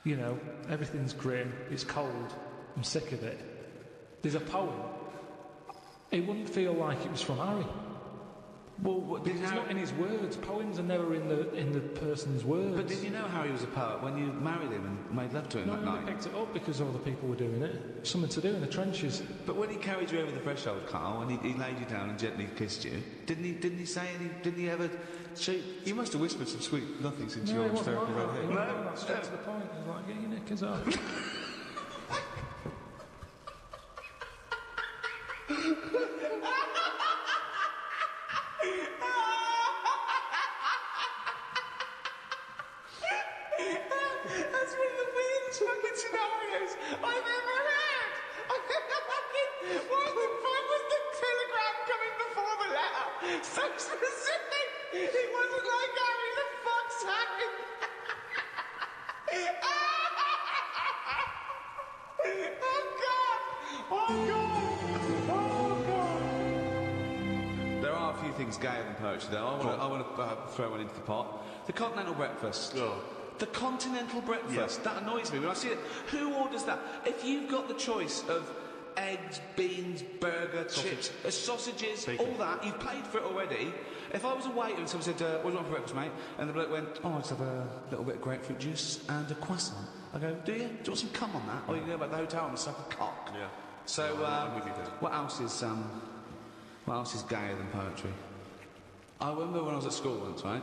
You know, everything's grim, it's cold, I'm sick of it. There's a poem. It wouldn't feel like it was from Harry. Well, it's not in his words. Poems are never in the person's words. But did you know Harry was a poet when you married him and made love to him that night? No, I picked it up because all the people were doing it. Something to do in the trenches. But when he carried you over the threshold, Carl, and he laid you down and gently kissed you, didn't he say anything? Didn't he ever shoot? He must have whispered some sweet nothings into your hysterical red hair. No, that's straight to the point. He was like, get your knickers off. Gayer than poetry, though. I want to throw one into the pot. The continental breakfast. Oh. The continental breakfast. That annoys me when I see it. Who orders that? If you've got the choice of eggs, beans, burger, chips, sausages, bacon, all that, you've paid for it already. If I was a waiter and someone said, what do you want for breakfast, mate? And the bloke went, I'll just have a little bit of grapefruit juice and a croissant. I go, do you? Do you want some cum on that? Or you can go back to the hotel and suck a cock. Yeah. So, I'm with you there. what else is gayer than poetry? I remember when I was at school once, right?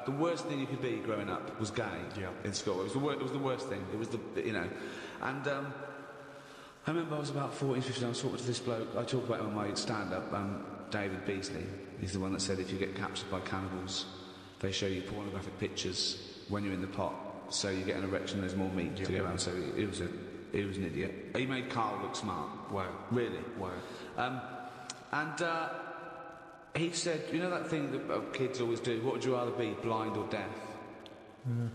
The worst thing you could be growing up was gay in school. It was the worst thing. It was And I remember I was about 14, 15, I was talking to this bloke. I talk about him on my stand-up, David Beasley. He's the one that said if you get captured by cannibals, they show you pornographic pictures when you're in the pot, so you get an erection, there's more meat to go around. So he was an idiot. He made Karl look smart. Wow. Really? Wow. He said, you know that thing that kids always do, what would you rather be, blind or deaf? Mm.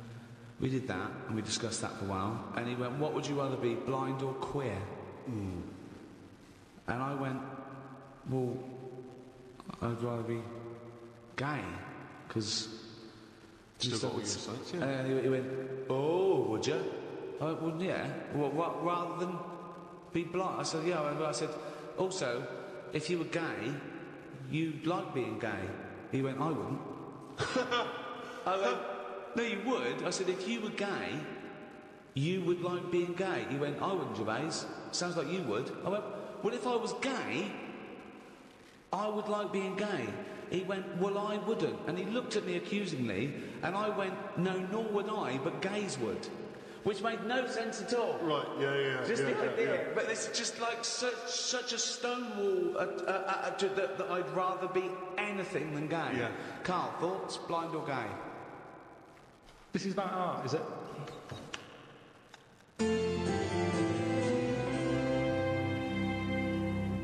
We did that, and we discussed that for a while, and he went, what would you rather be, blind or queer? Mm. And I went, well, I'd rather be gay, because... Still got all your sights, yeah. And he went, oh, would you? I went, well, yeah, well, what, rather than be blind? I said, yeah, I said, also, if you were gay, you'd like being gay. He went, I wouldn't. I went, no, you would. I said, if you were gay, you would like being gay. He went, I wouldn't, Gervais. Sounds like you would. I went, well, if I was gay, I would like being gay. He went, well, I wouldn't. And he looked at me accusingly, and I went, no, nor would I, but gays would. Which made no sense at all. Right, yeah. Just the idea. But it's just like such a stonewall that I'd rather be anything than gay. Yeah. Karl, thoughts? Blind or gay? This is about art, is it?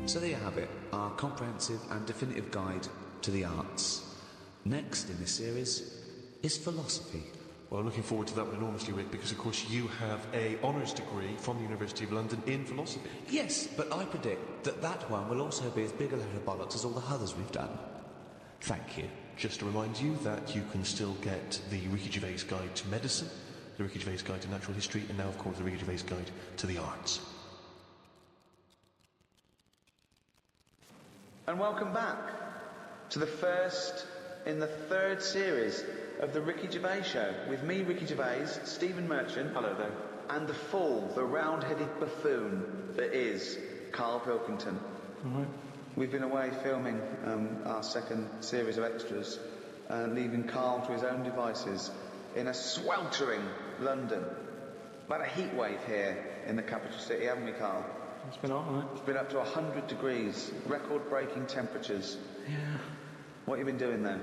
So there you have it, our comprehensive and definitive guide to the arts. Next in this series is philosophy. Well, I'm looking forward to that one enormously, Rick, because of course you have a honours degree from the University of London in philosophy. Yes, but I predict that one will also be as big a load of bollocks as all the others we've done. Thank you. Just to remind you that you can still get the Ricky Gervais Guide to Medicine, the Ricky Gervais Guide to Natural History, and now, of course, the Ricky Gervais Guide to the Arts. And welcome back to the first in the third series of the Ricky Gervais Show, with me, Ricky Gervais, Stephen Merchant. Hello there. And the fool, the round-headed buffoon that is Karl Pilkington. Right. We've been away filming our second series of extras, leaving Karl to his own devices in a sweltering London. About a heat wave here in the capital city, haven't we, Karl? It's been hot, hasn't it? It's been up to 100 degrees, record-breaking temperatures. Yeah. What have you been doing then?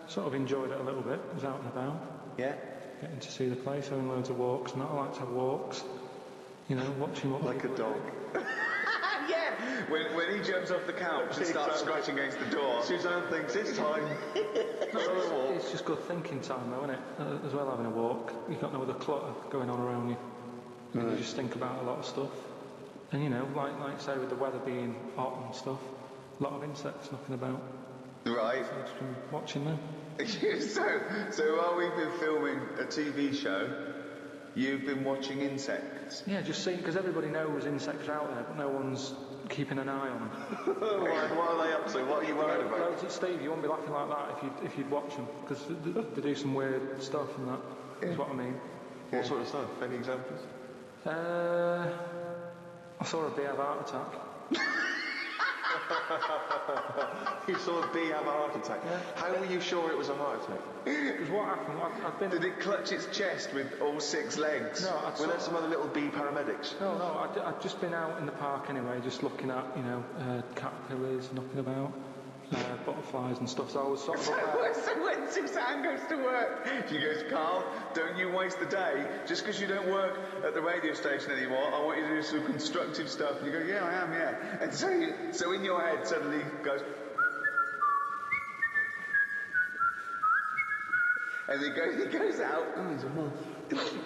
Sort of enjoyed it a little bit. Was out and about. Yeah? Getting to see the place, having loads of walks. Not I like to have walks. You know, watching what like a dog. Yeah! When he jumps off the couch and starts scratching against the door, Suzanne thinks it's time. It's just good thinking time, though, isn't it? As well, having a walk. You've got no other clutter going on around you. You just think about a lot of stuff. And, you know, like say, with the weather being hot and stuff, a lot of insects knocking about. Right. So I've just been watching them. so while we've been filming a TV show, you've been watching insects. Yeah, just seeing, because everybody knows insects are out there, but no one's keeping an eye on them. What are they up to? What are you worried about? Steve, you wouldn't be laughing like that if you'd watch them, because they do some weird stuff and that, is what I mean. What sort of stuff? Any examples? I saw a bee have a heart attack. You saw a bee have a heart attack? Yeah. How were you sure it was a heart attack? Because what happened, I've been... Did it clutch its chest with all 6 legs? No, Were there some other little bee paramedics? No, I'd just been out in the park anyway, just looking at, caterpillars knocking about, butterflies and stuff, so I was sort of... So when Suzanne goes to work, she goes, Carl, don't you waste the day. Just because you don't work at the radio station anymore, I want you to do some constructive stuff. And you go, yeah, I am, yeah. And so in your head suddenly goes... And he goes out, oh, he's a moth.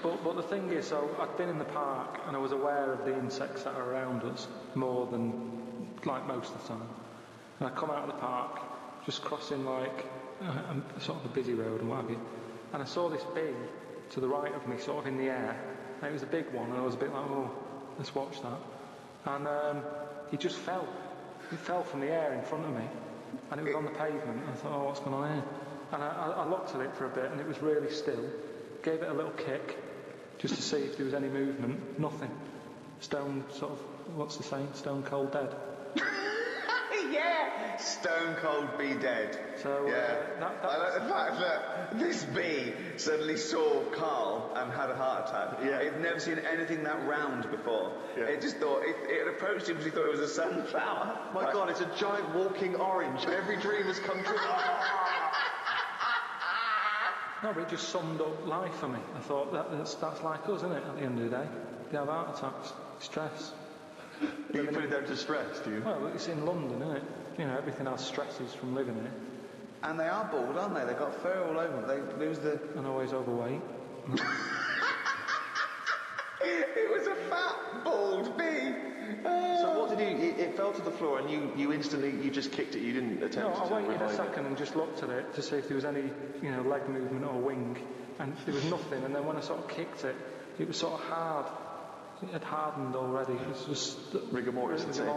But the thing is, so I'd been in the park and I was aware of the insects that are around us more than, like, most of the time. And I come out of the park, just crossing, sort of a busy road and what have you, and I saw this bee to the right of me, sort of in the air, and it was a big one, and I was a bit like, oh, let's watch that. And he just fell. It fell from the air in front of me, and it was on the pavement, and I thought, oh, what's going on here? And I looked at it for a bit, and it was really still. Gave it a little kick, just to see if there was any movement. Nothing. Stone, sort of, what's the saying? Stone cold dead. Yeah! Stone cold bee dead. So, yeah. I like the fact that this bee suddenly saw Carl and had a heart attack. Yeah. It had never seen anything that round before. Yeah. It just thought, it had approached him because he thought it was a sunflower. My God, it's a giant walking orange. Every dream has come true. No, but it just summed up life for me. I thought, that's like us, isn't it, at the end of the day? They have heart attacks, stress. You put it down to stress, do you? Well, it's in London, isn't it? Everything has stresses from living here. And they are bald, aren't they? They've got fur all over them. They lose the... And always overweight. It was a fat, bald bee. So what did you... It fell to the floor and you instantly... You just kicked it. You didn't attempt to I waited revive a second and just looked at it to see if there was any, leg movement or wing. And there was nothing. And then when I sort of kicked it, it was sort of hard. It had hardened already. It was just... Rigor mortis had set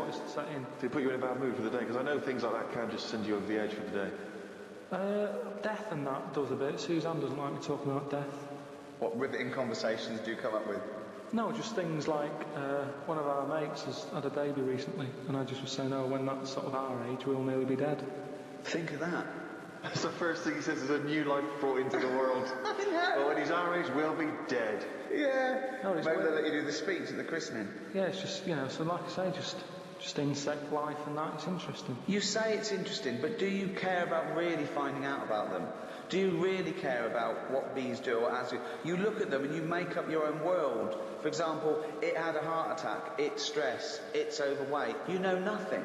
in. Did it put you in a bad mood for the day? Because I know things like that can just send you over the edge for the day. Death and that does a bit. Suzanne doesn't like me talking about death. What riveting conversations do you come up with? No, just things like one of our mates has had a baby recently, and I just was saying, oh, when that's sort of our age, we'll nearly be dead. Think of that. That's the first thing he says, is a new life brought into the world. I know. Well, when he's our age, we'll be dead. Yeah. No, Maybe they'll let you do the speech at the christening. Yeah, it's just, so like I say, just insect life and that, it's interesting. You say it's interesting, but do you care about really finding out about them? Do you really care about what bees do or as you look at them and you make up your own world? For example, it had a heart attack, it's stress, it's overweight. You know nothing.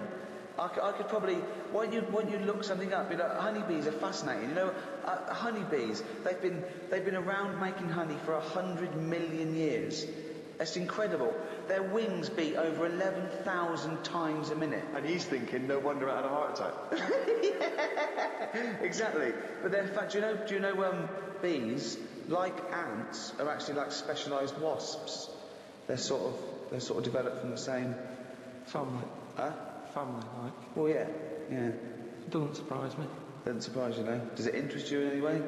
I could probably, when you look something up, honeybees are fascinating. Honeybees, they've been around making honey for 100 million years. That's incredible. Their wings beat over 11,000 times a minute. And he's thinking, no wonder I had a heart attack. Yeah, exactly. But then, in fact, do you know bees, like ants, are actually like specialised wasps? They're sort of developed from the same Family. Huh? Family, like. Well, yeah. It doesn't surprise me. Doesn't surprise you, no? Does it interest you in any way?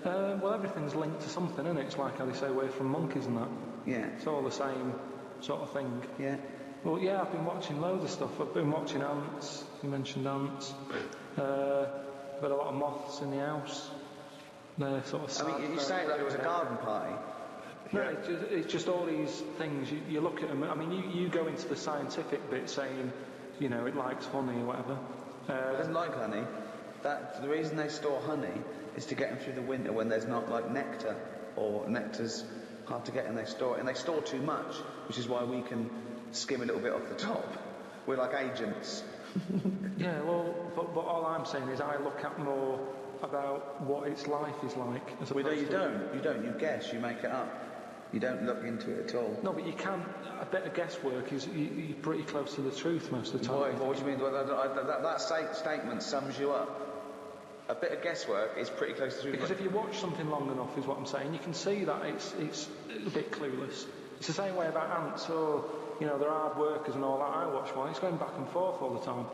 Well, everything's linked to something, isn't it? It's like how they say we're from monkeys and that. Yeah. It's all the same sort of thing. Yeah. Well, yeah, I've been watching loads of stuff. I've been watching ants. You mentioned ants. I've had a lot of moths in the house. They're sort of sad. I mean, you say it like it was a garden party. No, it's just all these things. You look at them. I mean, you go into the scientific bit saying, it likes honey or whatever. It doesn't like honey. The reason they store honey is to get them through the winter when there's not like nectar, or nectar's hard to get, and they store it. And they store too much, which is why we can skim a little bit off the top. We're like agents. Yeah, well, but all I'm saying is I look at more about what its life is like. Well, no, you don't. You guess. You make it up. You don't look into it at all. No, but you can. A bit of guesswork is you're pretty close to the truth most of the time. What do you mean? That statement sums you up. a bit of guesswork is pretty close to... Because if you watch something long enough, is what I'm saying, you can see that it's a bit clueless. It's the same way about ants, or, you know, they're hard workers and all that. I watch one, it's going back and forth all the time.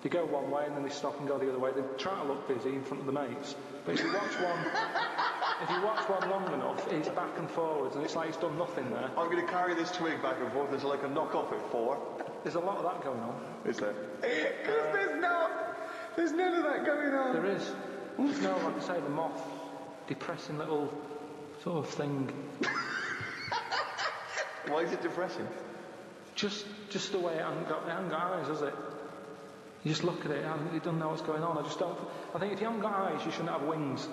They go one way and then they stop and go the other way. They try to look busy in front of the mates. But if you watch one long enough, it's back and forwards, and it's like it's done nothing there. I'm going to carry this twig back and forth. There's like a knock-off at 4. There's a lot of that going on. Is there? Because there's not. There's none of that going on. There is. There's no, like I say, the moth, depressing little sort of thing. Why is it depressing? Just the way it hasn't got eyes, has it? You just look at it, and it doesn't know what's going on. I think if you haven't got eyes, you shouldn't have wings.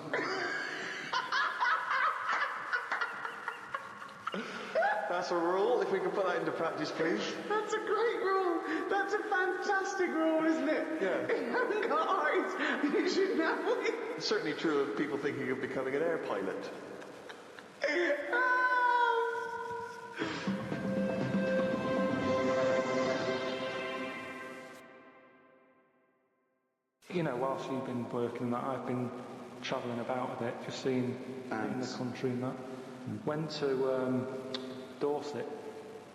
That's a rule. If we can put that into practice, please. That's a great rule. That's a fantastic rule, isn't it? Yeah. If you haven't got eyes, you shouldn't have wings. It's certainly true of people thinking of becoming an air pilot. You know, whilst you've been working and that, I've been travelling about a bit, just seeing in the country and that. Went to Dorset,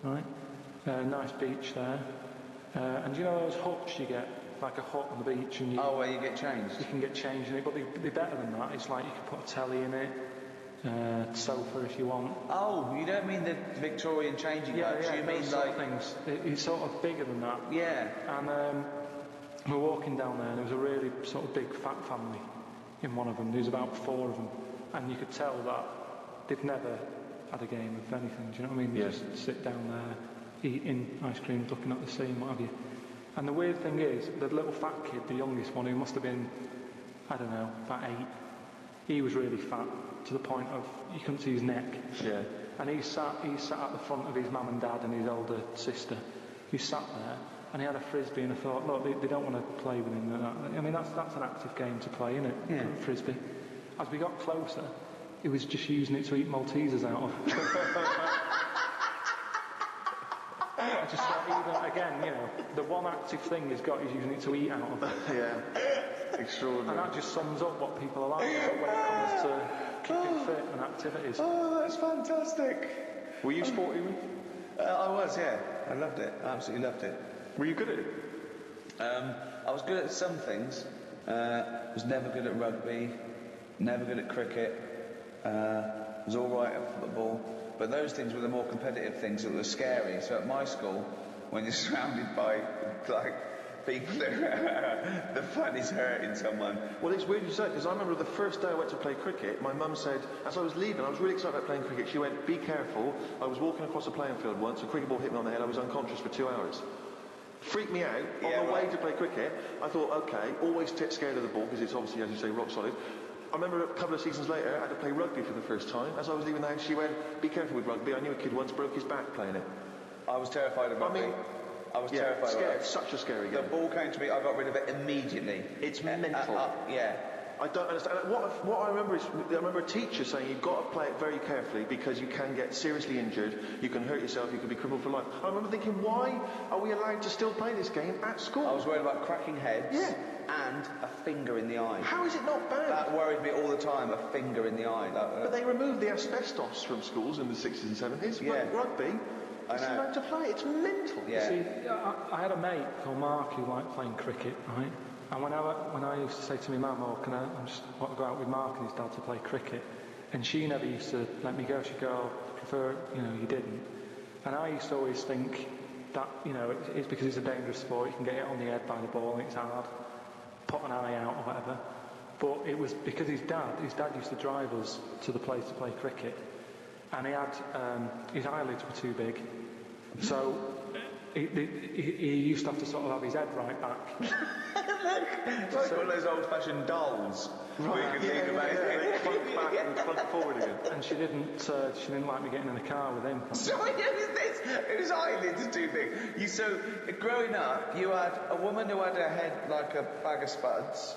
right? Nice beach there. And you know those huts you get, like a hut on the beach, and where you get changed? You can get changed in it, but they're better than that. It's like you can put a telly in it, sofa if you want. Oh, you don't mean the Victorian changing boats? Yeah, you mean sort of things. It's sort of bigger than that. Yeah. And we were walking down there, and there was a really sort of big fat family in one of them. There was about 4 of them, and you could tell that they'd never had a game of anything. Do you know what I mean? They just sit down there, eating ice cream, looking at the sea and what have you. And the weird thing is, the little fat kid, the youngest one, who must have been, I don't know, about 8, he was really fat to the point of you couldn't see his neck. Yeah. And he sat at the front of his mum and dad and his older sister. He sat there. And he had a frisbee, and I thought, look, they don't want to play with him. I mean, that's an active game to play, isn't it? Yeah. Frisbee. As we got closer, he was just using it to eat Maltesers out of. I just thought, even again, you know, the one active thing he's got, he's using it to eat out of. Yeah. Extraordinary. And that just sums up what people are like when it comes to keeping fit and activities. Oh, that's fantastic. Were you sporty? I was, yeah. I loved it. I absolutely loved it. Were you good at it? I was good at some things. Was never good at rugby, never good at cricket. Was all right at football, but those things were the more competitive things that were scary. So at my school, when you're surrounded by like people that the fun is hurting someone. Well, it's weird you say, because I remember the first day I went to play cricket, my mum said, as I was leaving, I was really excited about playing cricket, she went, be careful. I was walking across a playing field once, a cricket ball hit me on the head, I was unconscious for 2 hours. Freaked me out. On the way to play cricket, I thought, okay, always scared of the ball, because it's obviously, as you say, rock solid. I remember a couple of seasons later, I had to play rugby for the first time. As I was leaving the house, she went, be careful with rugby. I knew a kid once broke his back playing it. I was terrified of rugby. I was terrified of it. Such a scary game. The ball came to me, I got rid of it immediately. It's mental. Yeah. I don't understand. What I remember is, I remember a teacher saying you've got to play it very carefully because you can get seriously injured, you can hurt yourself, you can be crippled for life. I remember thinking, why are we allowed to still play this game at school? I was worried about cracking heads and a finger in the eye. How is it not bad? That worried me all the time, a finger in the eye. But they removed the asbestos from schools in the 60s and 70s. Yeah. But rugby, it's allowed to play. It's mental. Yeah. See, I had a mate called Mark who liked playing cricket, right? And when I used to say to my mum, oh, I just want to go out with Mark and his dad to play cricket, and she never used to let me go. She'd go, I prefer, you didn't. And I used to always think that, it's because it's a dangerous sport, you can get hit on the head by the ball and it's hard, put an eye out or whatever. But it was because his dad used to drive us to the place to play cricket, and he had, his eyelids were too big, so he used to have to sort of have his head right back. Like one of those old-fashioned dolls. Right. Plug back and plug forward again. And she didn't like me getting in the car with him. So who's this? Whose eyelids are too big? So growing up, you had a woman who had her head like a bag of spuds.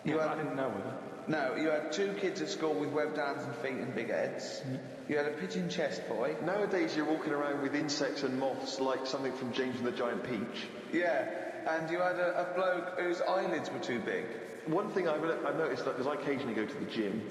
I didn't know her. No, you had 2 kids at school with webbed hands and feet and big heads. You had a pigeon chest boy. Nowadays you're walking around with insects and moths like something from James and the Giant Peach. Yeah, and you had a bloke whose eyelids were too big. one thing I've noticed, because I occasionally go to the gym,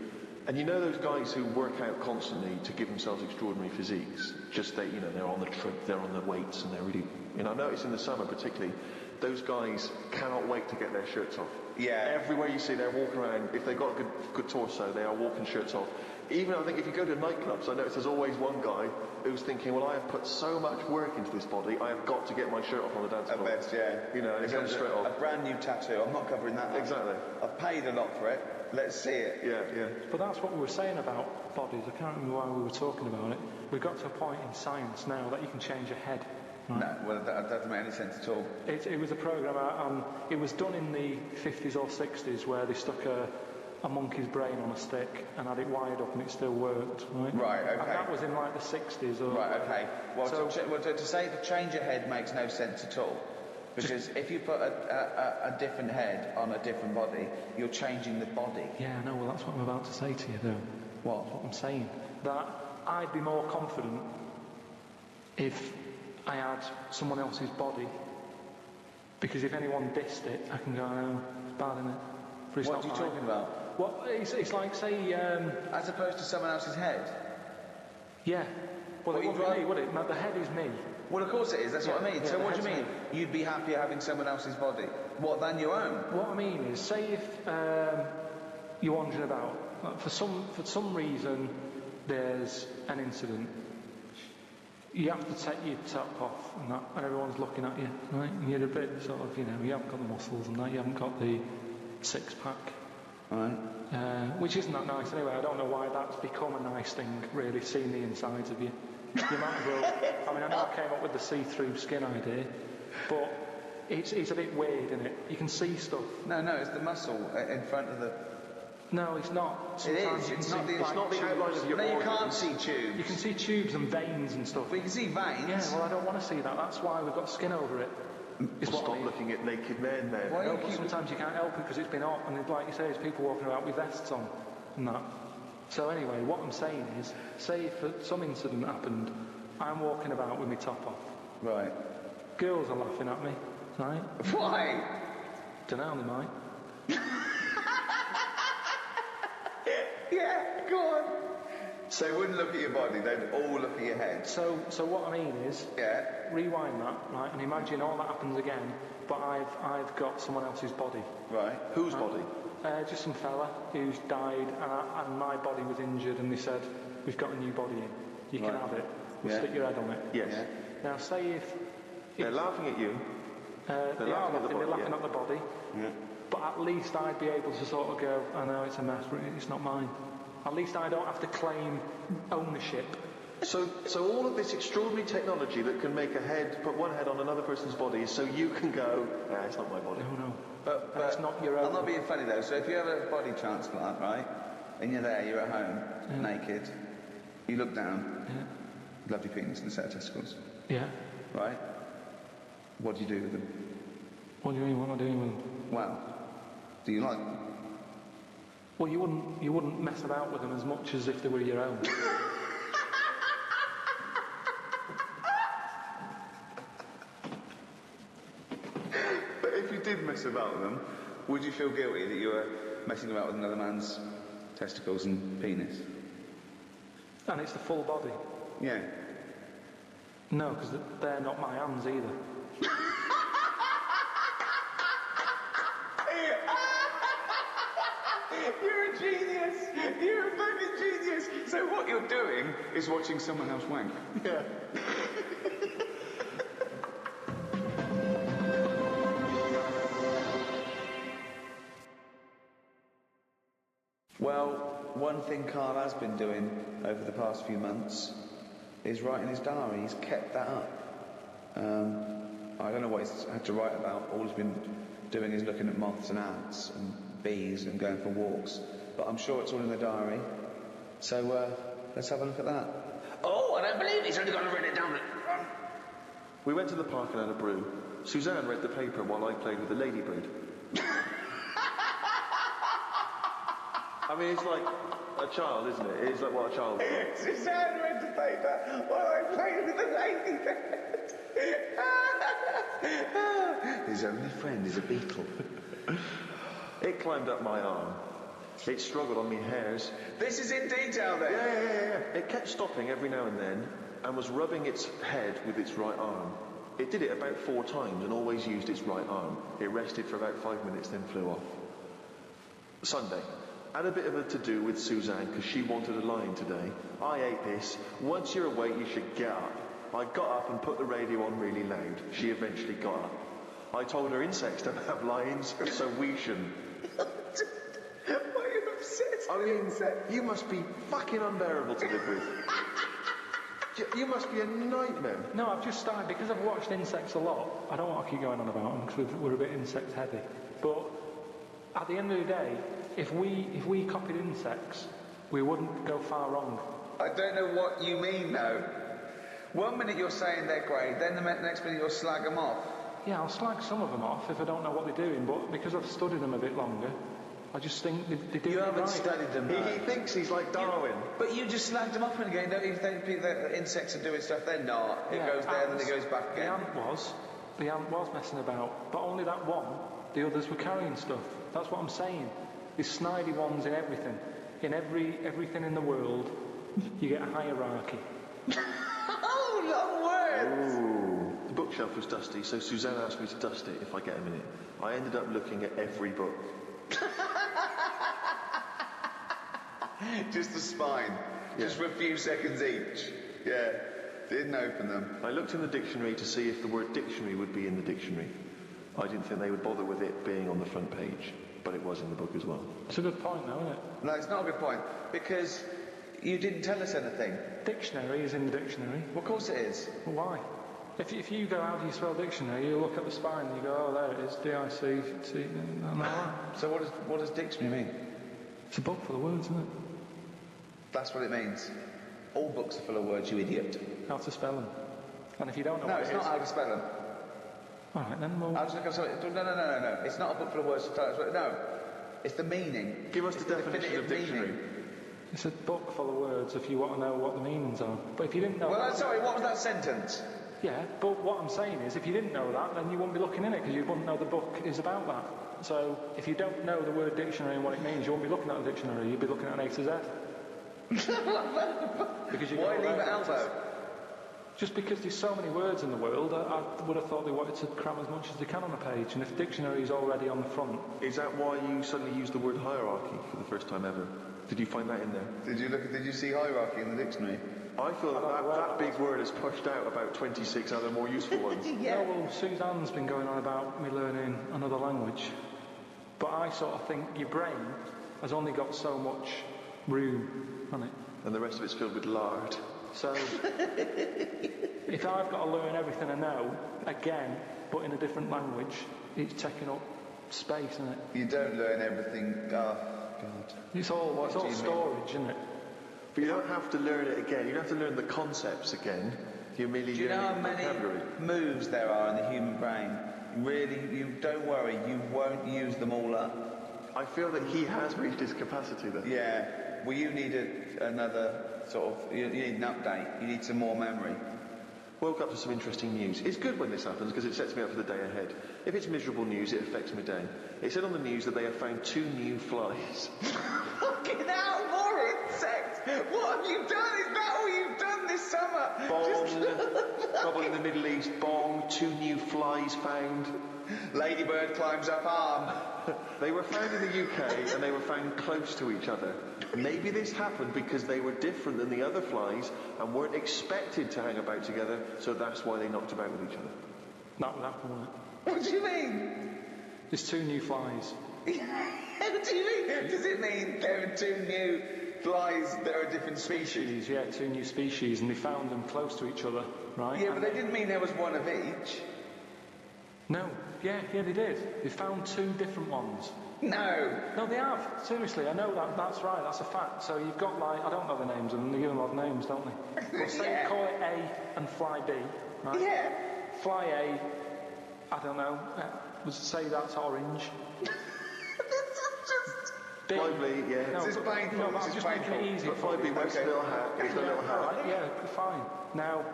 and you know those guys who work out constantly to give themselves extraordinary physiques, just they're on they're on the weights, and they're really, I've noticed in the summer particularly, those guys cannot wait to get their shirts off. Yeah. Everywhere you see, they're walking around. If they've got a good torso, they are walking shirts off. Even, I think, if you go to nightclubs, I notice there's always one guy who's thinking, well, I have put so much work into this body, I have got to get my shirt off on the dance floor. At best, yeah. And it comes straight off. A brand new tattoo. I'm not covering that. Exactly. I've paid a lot for it. Let's see it. Yeah. But that's what we were saying about bodies. I can't remember why we were talking about it. We've got to a point in science now that you can change your head. Right? No, well, that doesn't make any sense at all. It was a programme, it was done in the 50s or 60s where they stuck a monkey's brain on a stick and had it wired up and it still worked, right? Right, okay. And that was in like the 60s or... Right, okay. Well, so, to say to change your head makes no sense at all. Because if you put a different head on a different body, you're changing the body. Yeah, I know, well that's what I'm about to say to you though. What? That's what I'm saying. That I'd be more confident if I had someone else's body, because if anyone dissed it, I can go, oh, it's bad, isn't it? But What are you talking about? Well, it's like, say... As opposed to someone else's head? Yeah. Well, What it you'd wouldn't be me, would it? The head is me. Well, of course it is, that's what I mean. Yeah, So the what do you head's mean? You'd be happier having someone else's body? What, than your own? What I mean is, say if you're wandering about, like for some reason there's an incident, you have to take your top off and that, and everyone's looking at you, right? And you're a bit sort of, you haven't got the muscles and that, you haven't got the six-pack. Right. Which isn't that nice anyway. I don't know why that's become a nice thing, really, seeing the insides of you. You might as well... I mean, I know I came up with the see-through skin idea, but it's a bit weird, isn't it? You can see stuff. No, it's the muscle in front of the... No, it's not. Sometimes It is. It's not the outline of your No, you organs. can't see tubes. You can see tubes and veins and stuff. But you can see veins. Yeah, well, I don't want to see that. That's why we've got skin over it. Stop looking at naked men then. Why No, you but keep... sometimes you can't help it because it's been hot, and like you say, there's people walking around with vests on and that. So anyway, what I'm saying is, say if some incident happened, I'm walking about with my top off. Right. Girls are laughing at me, right? Why? Don't know, they might. Yeah, go on. So they wouldn't look at your body, they'd all look at your head. So what I mean is, Yeah. rewind that, right, and imagine all that happens again, but I've got someone else's body. Right. Whose body? Just some fella who's died, and my body was injured, and they said, we've got a new body in. You can Right. have it. We'll Yeah. stick your head on it. Yes. Yeah. Now, say if... They're laughing at you. they are laughing at the laughing, body, they're laughing yeah. at the body, Yeah. but at least I'd be able to sort of go, I know it's a mess, but it's not mine. At least I don't have to claim ownership. So all of this extraordinary technology that can make put one head on another person's body is so you can go, nah, it's not my body. No. But It's not your own. I'm not being funny though. So if you have a body transplant, right, and you're there, you're at home, naked, you look down, lovely penis and a set of testicles, Yeah. right? What do you do with them? What do you mean, what am I doing with them? Well, do you like them? Well, you wouldn't mess about with them as much as if they were your own. But if you did mess about with them, would you feel guilty that you were messing about with another man's testicles and penis? And it's the full body. Yeah. No, because they're not my hands either. You're a genius! You're a fucking genius! So what you're doing is watching someone else wank. Yeah. Well, one thing Karl has been doing over the past few months is writing his diary. He's kept that up. I don't know what he's had to write about. All he's been doing is looking at moths and ants and bees and going for walks. But I'm sure it's all in the diary. So let's have a look at that. Oh, I don't believe he's only got to write it down. We went to the park and had a brew. Suzanne read the paper while I played with the ladybird. I mean, it's like a child, isn't it? It's like what a child does. Suzanne read the paper while I played with the ladybird. His only friend is a beetle. It climbed up my arm. It struggled on me hairs. This is in detail then? Yeah. It kept stopping every now and then and was rubbing its head with its right arm. It did it about 4 times and always used its right arm. It rested for about 5 minutes, then flew off. Sunday. Had a bit of a to-do with Suzanne because she wanted a line today. I ate this. Once you're awake, you should get up. I got up and put the radio on really loud. She eventually got up. I told her insects don't have lines, so we shouldn't. Why are you obsessed I with mean, insects? you must be fucking unbearable to live with. You must be a nightmare. No, I've just started, because I've watched insects a lot, I don't want to keep going on about them because we're a bit insect heavy. But at the end of the day, if we copied insects, we wouldn't go far wrong. I don't know what you mean though. One minute you're saying they're great, then the next minute you'll slag them off. Yeah, I'll slag some of them off if I don't know what they're doing, but because I've studied them a bit longer, I just think they do You it haven't right. studied them He though. thinks he's like Darwin. But you just slagged them off and again, don't you think that insects are doing stuff? They're not. It goes there and then it goes back The again. ant was messing about, but only that one. The others were carrying stuff. That's what I'm saying. There's snidey ones in everything. In everything in the world, you get a hierarchy. Oh, long words! Ooh. The bookshelf was dusty, so Suzanne asked me to dust it if I get a minute. I ended up looking at every book. Just the spine. Yeah. Just for a few seconds each. Yeah. Didn't open them. I looked in the dictionary to see if the word dictionary would be in the dictionary. I didn't think they would bother with it being on the front page, but it was in the book as well. It's a good point, though, isn't it? No, it's not a good point. Because you didn't tell us anything. Dictionary is in the dictionary. Well, of course it is. Well, why? If you go, how do you spell dictionary? You look at the spine and you go, oh, there it is, D-I-C-T, and all that. So what does dictionary mean? It's a book full of words, isn't it? That's what it means. All books are full of words, you idiot. How to spell them. And if you don't know No, what it's it not is... how to spell them. All right, then we'll... I'll just look up something. No. It's not a book full of words to tell us what. No. It's the meaning. Give us the definition of definitive dictionary. meaning. It's a book full of words if you want to know what the meanings are. But if you didn't know... Well, sorry, what was that sentence? Yeah, but what I'm saying is, if you didn't know that, then you wouldn't be looking in it, because you wouldn't know the book is about that. So, if you don't know the word dictionary and what it means, you won't be looking at the dictionary, you'd be looking at an A to Z. Because you Why go leave it around out though? Just because there's so many words in the world, I would have thought they wanted to cram as much as they can on a page, and if dictionary is already on the front... Is that why you suddenly used the word hierarchy for the first time ever? Did you find that in there? Did you see hierarchy in the dictionary? I feel that big word has pushed out about 26 other more useful ones. Yeah, well, Suzanne's been going on about me learning another language, but I sort of think your brain has only got so much room on it. And the rest of it's filled with lard. So, if I've got to learn everything I know, again, but in a different language, it's taking up space, isn't it? You don't learn everything. Oh, God. It's all What do you mean? storage, isn't it? But you don't have to learn it again. You don't have to learn the concepts again. You're merely Do you know how learning many vocabulary. moves there are in the human brain? Really, you don't worry, you won't use them all up. I feel that he has reached his capacity there. Yeah. Well, you need another sort of. You need an update. You need some more memory. Woke up to some interesting news. It's good when this happens because it sets me up for the day ahead. If it's miserable news, it affects my day. It said on the news that they have found 2 new flies. Fucking hell, more insects! What have you done? Is that all you've done this summer? Bong. Trouble in the Middle East. Bong. 2 new flies found. Ladybird climbs up arm. They were found in the UK and they were found close to each other. Maybe this happened because they were different than the other flies and weren't expected to hang about together, so that's why they knocked about with each other. That would happen, wouldn't it? What do you mean? There's 2 new flies. What do you mean? Does it mean there are 2 new flies that are a different species? Yeah, 2 new species, and they found them close to each other, right? Yeah, And but they didn't mean there was one of each. No, yeah, they did. They found 2 different ones. No. No, they have. Seriously, I know that. That's right. That's a fact. So you've got I don't know the names of them. They give them odd names, don't they? But say Yeah. call it A and Fly B, right? Yeah. Fly A, I don't know. Would say that's orange. B. Fly B, yeah. No, This is painful, No, but this I'm is just making it painful. easy But for Fly B you. wears a little hat. It's a little All hat. right, yeah, fine. Now,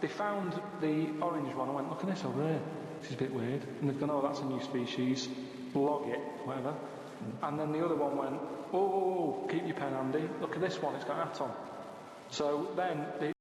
they found the orange one. I went, look at this over here. This is a bit weird. And they've gone, oh, that's a new species. Log it, whatever. And then the other one went, oh, keep your pen handy. Look at this one, it's got a hat on. So then